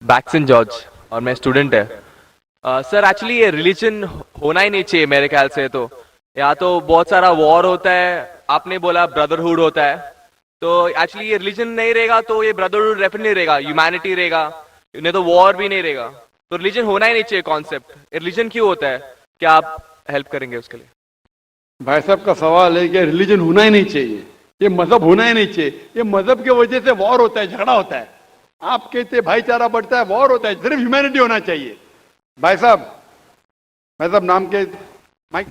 बैक्सन George और मैं student है। सर एक्चुअली ये रिलीजन होना ही नहीं चाहिए मेरे ख्याल से। या तो बहुत सारा वॉर होता है, आपने बोला ब्रदरहुड होता है, तो एक्चुअली ये रिलीजन नहीं रहेगा तो ये ब्रदरहुड डेफिनेटली नहीं रहेगा, ह्यूमैनिटी रहेगा, नहीं तो वॉर भी नहीं रहेगा। तो रिलीजन होना ही नहीं चाहिए कॉन्सेप्ट। रिलीजन क्यों होता है, क्या आप हेल्प करेंगे उसके लिए? भाई साहब का सवाल है कि रिलीजन होना ही नहीं चाहिए, ये मजहब होना ही नहीं चाहिए। ये मजहब की वजह से वॉर होता है, झगड़ा होता है। आप कहते हैं भाईचारा बढ़ता है, वॉर होता है। सिर्फ ह्यूमैनिटी होना चाहिए। भाई साहब नाम के माइक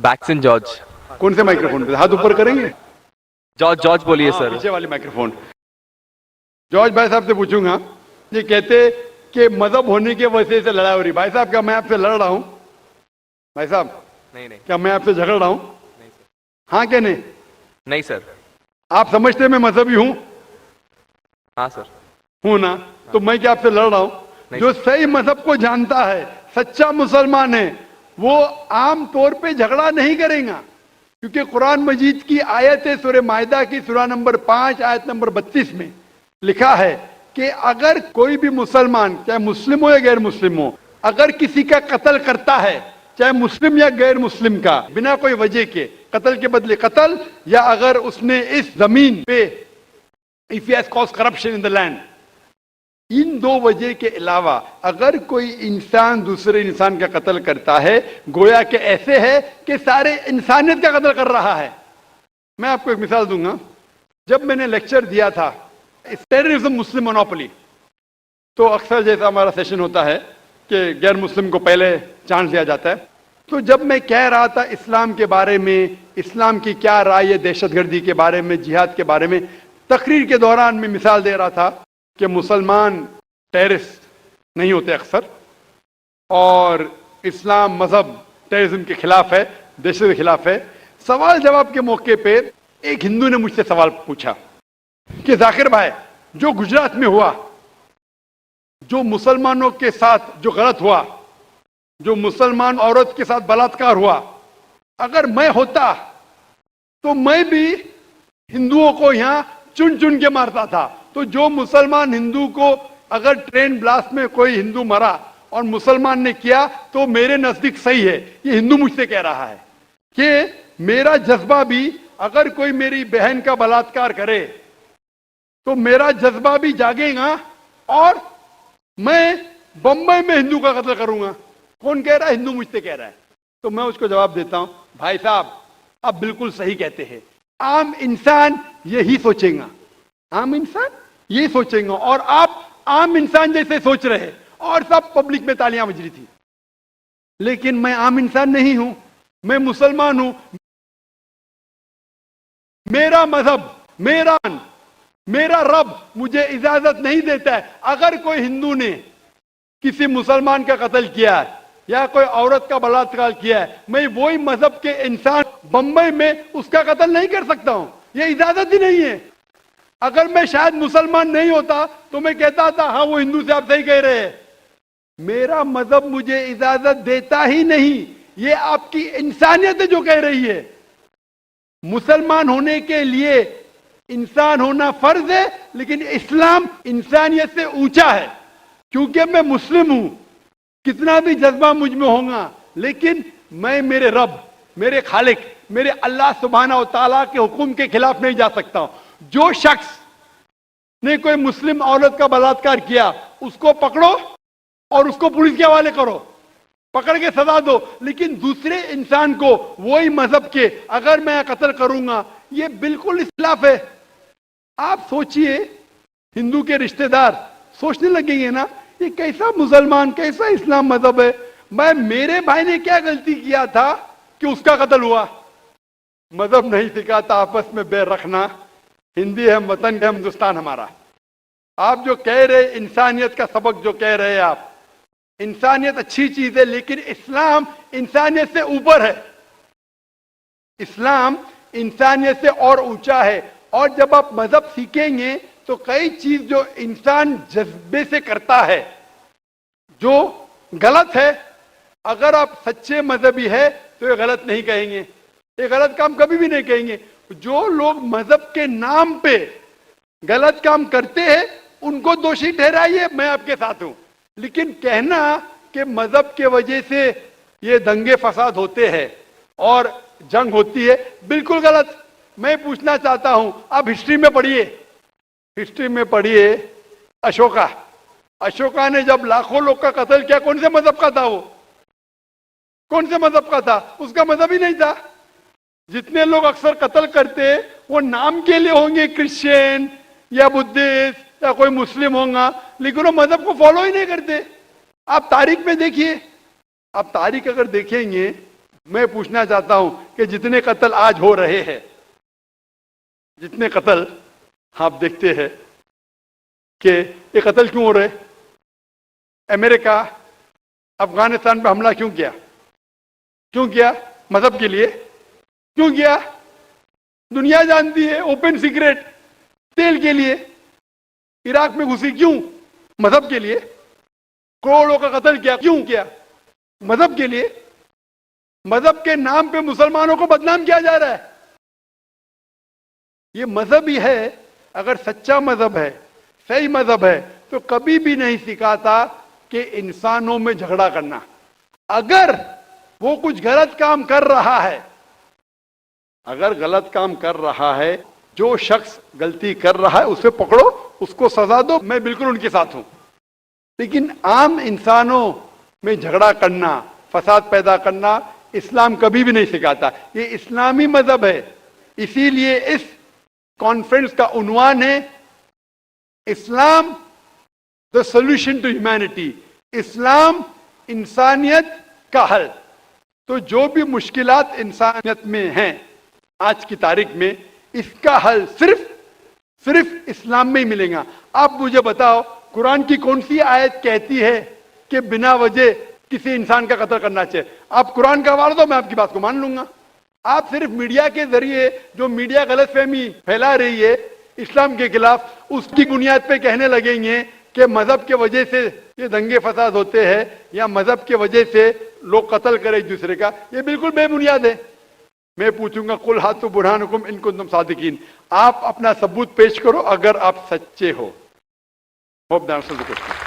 बैक्सन जॉर्ज। कौन से माइक्रोफोन पे हाथ ऊपर करेंगे? जॉर्ज जॉर्ज बोलिए सर। पीछे वाले माइक्रोफोन। जॉर्ज भाई साहब से पूछूंगा, ये कहते कि मजहब होने की वजह से लड़ाई हो रही। भाई साहब क्या मैं आपसे लड़ रहा हूं? भाई साहब नहीं नहीं क्या मैं आपसे झगड़ रहा हूं? नहीं सर। हाँ क्या नहीं? नहीं सर। आप समझते मैं मजहबी हूं? हाँ सर। हूं ना? तो मैं क्या आपसे लड़ रहा हूं? नहीं जो सही मजहब को जानता है, सच्चा मुसलमान है, वो आम तौर पे झगड़ा नहीं करेगा। क्योंकि कुरान मजीद की आयत है, सूरह मायदा की सूरा नंबर 5 आयत नंबर 32 में लिखा है कि अगर कोई भी मुसलमान, चाहे मुस्लिम हो या गैर मुस्लिम हो, अगर किसी का कत्ल करता है, चाहे मुस्लिम या गैर मुस्लिम का, बिना कोई वजह के, कत्ल के बदले कत्ल, या अगर उसने इस जमीन पे if he has cause corruption in the land, इन दो वजह के अलावा अगर कोई इंसान दूसरे इंसान का कत्ल करता है, गोया के ऐसे है कि सारे इंसानियत का कत्ल कर रहा है। मैं आपको एक मिसाल दूंगा। जब मैंने लेक्चर दिया था टेररिज्म मुस्लिम मोनोपोली, तो अक्सर जैसा हमारा सेशन होता है कि गैर मुस्लिम को पहले चांस दिया जाता है, तो जब मैं कह रहा था इस्लाम के बारे में, इस्लाम की क्या राय है दहशतगर्दी के बारे में, जिहाद के बारे में, तकरीर के दौरान मैं मिसाल दे रहा था कि मुसलमान टेररिस्ट नहीं होते अक्सर, और इस्लाम मजहब टेररिज्म के खिलाफ है, दहशत के खिलाफ है। सवाल जवाब के मौके पे एक हिंदू ने मुझसे सवाल पूछा कि जाकिर भाई, जो गुजरात में हुआ, जो मुसलमानों के साथ जो गलत हुआ, जो मुसलमान औरत के साथ बलात्कार हुआ, अगर मैं होता तो मैं भी हिंदुओं को यहां चुन चुन के मारता था। तो जो मुसलमान हिंदू को, अगर ट्रेन ब्लास्ट में कोई हिंदू मरा और मुसलमान ने किया तो मेरे नजदीक सही है। ये हिंदू मुझसे कह रहा है कि मेरा जज्बा भी, अगर कोई मेरी बहन का बलात्कार करे तो मेरा जज्बा भी जागेगा और मैं बंबई में हिंदू का कत्ल करूंगा। कौन कह रहा है? हिंदू मुझसे कह रहा है। तो मैं उसको जवाब देता हूं, भाई साहब आप बिल्कुल सही कहते हैं। आम इंसान यही सोचेगा, आम इंसान यही सोचेगा, और आप आम इंसान जैसे सोच रहे, और सब पब्लिक में तालियां बज रही थी। लेकिन मैं आम इंसान नहीं हूं, मैं मुसलमान हूं। मेरा मजहब, मेरा रब मुझे इजाजत नहीं देता है, अगर कोई हिंदू ने किसी मुसलमान का कत्ल किया है या कोई औरत का बलात्कार किया है, मैं वही मजहब के इंसान बंबई में उसका कत्ल नहीं कर सकता हूं। यह इजाजत ही नहीं है। अगर मैं शायद मुसलमान नहीं होता तो मैं कहता था हाँ वो हिंदू से आप सही कह रहे हैं। मेरा मजहब मुझे इजाजत देता ही नहीं। ये आपकी इंसानियत है जो कह रही है। मुसलमान होने के लिए इंसान होना फर्ज है, लेकिन इस्लाम इंसानियत से ऊंचा है। क्योंकि मैं मुस्लिम हूं, कितना भी जज्बा मुझ में होगा, लेकिन मैं मेरे रब, मेरे खालिक, मेरे अल्लाह सुब्हाना व तआला के हुक्म के खिलाफ नहीं जा सकता हूं। जो शख्स ने कोई मुस्लिम औरत का बलात्कार किया, उसको पकड़ो और उसको पुलिस के हवाले करो, पकड़ के सजा दो। लेकिन दूसरे इंसान को वही मजहब के अगर मैं कत्ल करूंगा, ये बिल्कुल इस्लाफ है। आप सोचिए, हिंदू के रिश्तेदार सोचने लगेंगे ना, ये कैसा मुसलमान, कैसा इस्लाम मजहब है। मेरे भाई ने क्या गलती किया था कि उसका कत्ल हुआ? मजहब नहीं सिखाता आपस में बैर रखना। हिंदी है वतन है, हिंदुस्तान हमारा। आप जो कह रहे इंसानियत का सबक जो कह रहे हैं आप, इंसानियत अच्छी चीज है, लेकिन इस्लाम इंसानियत से ऊपर है। इस्लाम इंसानियत से और ऊंचा है। और जब आप मजहब सीखेंगे तो कई चीज जो इंसान जज्बे से करता है, जो गलत है, अगर आप सच्चे मजहबी है तो ये गलत नहीं कहेंगे, ये गलत काम कभी भी नहीं कहेंगे। जो लोग मजहब के नाम पे गलत काम करते हैं ان کو دوشی ٹھہرائیے، میں آپ کے ساتھ ہوں، لیکن کہنا کہ مذہب کے وجہ سے یہ دنگے فساد ہوتے ہیں اور جنگ ہوتی ہے، بالکل غلط۔ میں پوچھنا چاہتا ہوں، آپ ہسٹری میں پڑھیے اشوکا نے جب لاکھوں لوگ کا قتل کیا، کون سے مذہب کا تھا وہ؟ کون سے مذہب کا تھا؟ اس کا مذہب ہی نہیں تھا۔ جتنے لوگ اکثر قتل کرتے وہ نام کے لیے ہوں گے، کرسچین یا بدھسٹ یا کوئی مسلم ہوں گا، لیکن وہ مذہب کو فالو ہی نہیں کرتے۔ آپ تاریخ میں دیکھیے، آپ تاریخ اگر دیکھیں گے، میں پوچھنا چاہتا ہوں کہ جتنے قتل آج ہو رہے ہیں، جتنے قتل آپ دیکھتے ہیں کہ یہ قتل کیوں ہو رہے؟ امریکہ افغانستان پہ حملہ کیوں کیا؟ مذہب کے لیے کیوں کیا؟ دنیا جانتی ہے، اوپن سیکریٹ، تیل کے لیے۔ عراق میں گھسی کیوں؟ مذہب کے لیے۔ کروڑوں کا قتل کیا کیوں کیا؟ مذہب کے لیے۔ مذہب کے نام پہ مسلمانوں کو بدنام کیا جا رہا ہے۔ یہ مذہب ہی ہے، اگر سچا مذہب ہے، صحیح مذہب ہے، تو کبھی بھی نہیں سکھاتا کہ انسانوں میں جھگڑا کرنا۔ اگر وہ کچھ غلط کام کر رہا ہے، جو شخص غلطی کر رہا ہے اسے پکڑو، اس کو سزا دو، میں بالکل ان کے ساتھ ہوں۔ لیکن عام انسانوں میں جھگڑا کرنا، فساد پیدا کرنا اسلام کبھی بھی نہیں سکھاتا۔ یہ اسلامی مذہب ہے، اسی لیے اس کانفرنس کا عنوان ہے اسلام the solution to humanity، اسلام انسانیت کا حل۔ تو جو بھی مشکلات انسانیت میں ہیں آج کی تاریخ میں، اس کا حل صرف اسلام میں ہی ملے گا۔ آپ مجھے بتاؤ، قرآن کی کون سی آیت کہتی ہے کہ بنا وجہ کسی انسان کا قتل کرنا چاہیے؟ آپ قرآن کا حوالہ دو، میں آپ کی بات کو مان لوں گا۔ آپ صرف میڈیا کے ذریعے جو میڈیا غلط فہمی پھیلا رہی ہے اسلام کے خلاف، اس کی بنیاد پہ کہنے لگیں گے کہ مذہب کے وجہ سے یہ دنگے فساد ہوتے ہیں یا مذہب کے وجہ سے لوگ قتل کریں ایک دوسرے کا، یہ بالکل بے بنیاد ہے۔ میں پوچھوں گا قل ہاتوا برہانکم ان کنتم صادقین، آپ اپنا ثبوت پیش کرو اگر آپ سچے ہو۔ Hope the answer the question.